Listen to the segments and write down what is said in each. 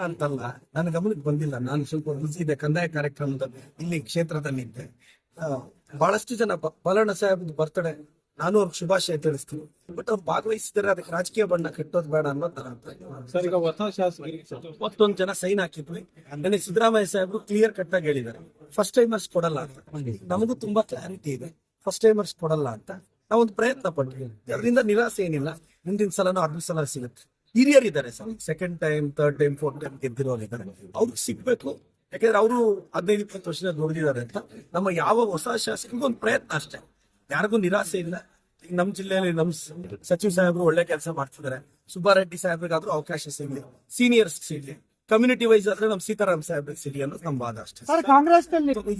ಅಂತಲ್ಲ, ನನ್ನ ಗಮನಕ್ಕೆ ಬಂದಿಲ್ಲ. ನಾನು ಸ್ವಲ್ಪ ಬಿಸಿ ಇದೆ ಕಂದಾಯ ಕಾರ್ಯಕ್ರಮದಲ್ಲಿ ಇಲ್ಲಿ ಕ್ಷೇತ್ರದಲ್ಲಿ ಇದ್ದೆ. ಬಹಳಷ್ಟು ಜನ ಪಲಣ ಸಾಹೇಬ್ ಬರ್ತ್ಡೇ, ನಾನು ಅವ್ರಿಗೆ ಶುಭಾಶಯ ತಿಳಿಸ್ತೀನಿ. ಬಟ್ ಅವ್ರು ಭಾಗವಹಿಸಿದರೆ ಅದಕ್ಕೆ ರಾಜಕೀಯ ಬಣ್ಣ ಕಟ್ಟೋದು ಬೇಡ ಅನ್ನೋದು ನನ್ನ ಅಭಿಪ್ರಾಯ. ಮತ್ತೊಂದು ಜನ ಸೈನ್ ಹಾಕಿದ್ವಿ. ನನಗೆ ಸಿದ್ದರಾಮಯ್ಯ ಸಾಹೇಬ್ರು ಕ್ಲಿಯರ್ ಕಟ್ ಆಗಿ ಹೇಳಿದ್ದಾರೆ, ಫಸ್ಟ್ ಟೈಮರ್ಸ್ ಕೊಡಲ್ಲ ಅಂತ. ನಮಗೂ ತುಂಬಾ ಕ್ಲಾರಿಟಿ ಇದೆ, ಫಸ್ಟ್ ಟೈಮರ್ಸ್ ಕೊಡಲ್ಲ ಅಂತ. ನಾವೊಂದು ಪ್ರಯತ್ನ ಪಟ್ವಿ, ಅದರಿಂದ ನಿರಾಸೆ ಏನಿಲ್ಲ. ಮುಂದಿನ ಸಲನೂ 10 ಸಲ ಸಿಗುತ್ತೆ. ಹಿರಿಯರಿದ್ದಾರೆ sir, second time, third time, fourth time ಗೆದ್ದಿರೋರು ಇದ್ದಾರೆ, ಅವ್ರಿಗೆ ಸಿಗ್ಬೇಕು. ಯಾಕಂದ್ರೆ ಅವರು 15-20 ವರ್ಷದ ದುಡಿದಿದ್ದಾರೆ ಅಂತ. ನಮ್ಮ ಯಾವ ಹೊಸ ಶಾಸಕರಿಗೂ ಒಂದು ಪ್ರಯತ್ನ ಅಷ್ಟೇ, ಯಾರಿಗೂ ನಿರಾಸೆ ಇಲ್ಲ. ಈಗ ನಮ್ಮ ಜಿಲ್ಲೆಯಲ್ಲಿ ನಮ್ಮ ಸಚಿವ ಸಾಹೇಬರು ಒಳ್ಳೆ ಕೆಲಸ ಮಾಡ್ತಿದ್ದಾರೆ. ಸುಬ್ಬಾರೆಡ್ಡಿ ಸಾಹೇಬ್ರಿಗಾದ್ರೂ ಅವಕಾಶ ಸಿಗಲಿ, ಸೀನಿಯರ್ಸ್ ಸಿಗ್ಲಿ, ಕಮ್ಯುನಿಟಿ ವೈಸ್ ಆದ್ರೆ ನಮ್ಮ ಸೀತಾರಾಮ್ ಸಾಹೇಬ್ರಿಗೆ ಸಿಗಲಿ ಅನ್ನೋದು ನಮ್ಮ ವಾದ ಅಷ್ಟೇ. ಕಾಂಗ್ರೆಸ್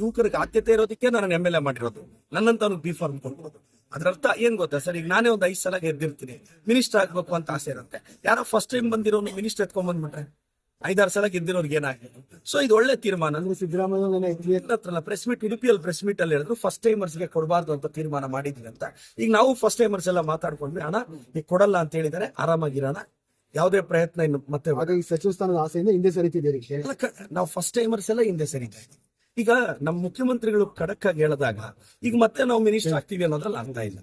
ಯುವಕರಿಗೆ ಆದ್ಯತೆ ಇರೋದಕ್ಕೆ ನಾನು MLA ಮಾಡಿರೋದು, ನನ್ನಂತ ಬಿ ಫಾರ್ಮ್ ಕೊಡ್ಬೋದು. ಅದ್ರರ್ಥ ಏನ್ ಗೊತ್ತಾ ಸರ್, ಈಗ ನಾನೇ ಒಂದು 5 ಸಲ ಗೆದ್ದಿರ್ತೀನಿ, ಮಿನಿಸ್ಟರ್ ಆಗ್ಬೇಕು ಅಂತ ಆಸೆ ಇರುತ್ತೆ. ಯಾರೋ ಫಸ್ಟ್ ಟೈಮ್ ಬಂದಿರೋನು ಮಿನಿಸ್ಟರ್ ಎತ್ಕೊಂಡ್ ಬಂದ್ಬಿಟ್ರೆ 5-6 ಸಲ ಗೆದ್ದಿರೋರ್ಗೆ ಏನಾಗ್ಬೇಕು? ಸೊ ಇದು ಒಳ್ಳೆ ತೀರ್ಮಾನ. ಸಿದ್ದರಾಮಯ್ಯ ಪ್ರೆಸ್ ಮೀಟ್, ಉಡುಪಿಯಲ್ಲಿ ಪ್ರೆಸ್ ಮೀಟ್ ಅಲ್ಲಿ ಹೇಳಿದ್ರು ಫಸ್ಟ್ ಟೈಮರ್ಸ್ಗೆ ಕೊಡಬಾರ್ದು ಅಂತ ತೀರ್ಮಾನ ಮಾಡಿದ್ವಿ ಅಂತ. ಈಗ ನಾವು ಫಸ್ಟ್ ಟೈಮರ್ಸ್ ಎಲ್ಲ ಮಾತಾಡ್ಕೊಂಡ್ವಿ, ಹಣ ಈಗ ಕೊಡಲ್ಲ ಅಂತ ಹೇಳಿದ್ದಾರೆ, ಆರಾಮಾಗಿರೋಣ. ಯಾವುದೇ ಪ್ರಯತ್ನ ಇನ್ನು ಮತ್ತೆ ಈ ಸಚಿವ ಸ್ಥಾನದ ಆಸೆಯಿಂದ ಹಿಂದೆ ಸರಿತಿದ್ದೀರಿ. ನಾವು ಫಸ್ಟ್ ಟೈಮರ್ಸ್ ಎಲ್ಲ ಹಿಂದೆ ಸರಿತಾ ಇದ್ದೀವಿ. ಈಗ ನಮ್ಮ ಮುಖ್ಯಮಂತ್ರಿಗಳು ಖಡಕ್ ಆಗಿ ಹೇಳಿದಾಗ ಈಗ ಮತ್ತೆ ನಾವು ಮಿನಿಸ್ಟರ್ ಆಗ್ತೀವಿ ಅನ್ನೋದ್ರಲ್ಲಿ ಅರ್ಥ ಇಲ್ಲ.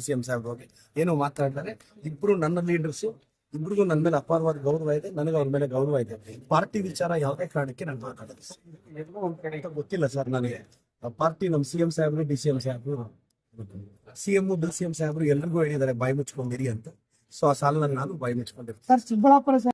CM ಸಾಹೇಬ್ ಹೋಗಿ ಏನೋ ಮಾತಾಡ್ತಾರೆ. ಇಬ್ರು ನನ್ನ ಲೀಡರ್ಸ್, ಇಬ್ರಿಗೂ ನನ್ನ ಮೇಲೆ ಅಪಾರವಾದ ಗೌರವ ಇದೆ, ನನಗೆ ಅವ್ರ ಮೇಲೆ ಗೌರವ ಇದೆ. ಪಾರ್ಟಿ ವಿಚಾರ ಯಾವುದೇ ಕಾರಣಕ್ಕೆ ನಾನು ಮಾತಾಡೋದು ಗೊತ್ತಿಲ್ಲ ಸರ್ ನನಗೆ. ಪಾರ್ಟಿ ನಮ್ಮ CM ಸಾಹೇಬ್ರು, DCM ಸಾಹೇಬ್ರು, CM DCM ಸಾಹೇಬ್ರು ಎಲ್ರಿಗೂ ಹೇಳಿದ್ದಾರೆ ಬಾಯಿ ಮುಚ್ಕೊಂಡಿರಿ ಅಂತ. ಸೊ ಆ ಸಾಲಿನಲ್ಲಿ ನಾನು ಬಾಯಿ ಮುಚ್ಕೊಂಡಿರ್ತೀನಿ. ಸರ್, ಚಿಕ್ಕಬಳ್ಳಾಪುರ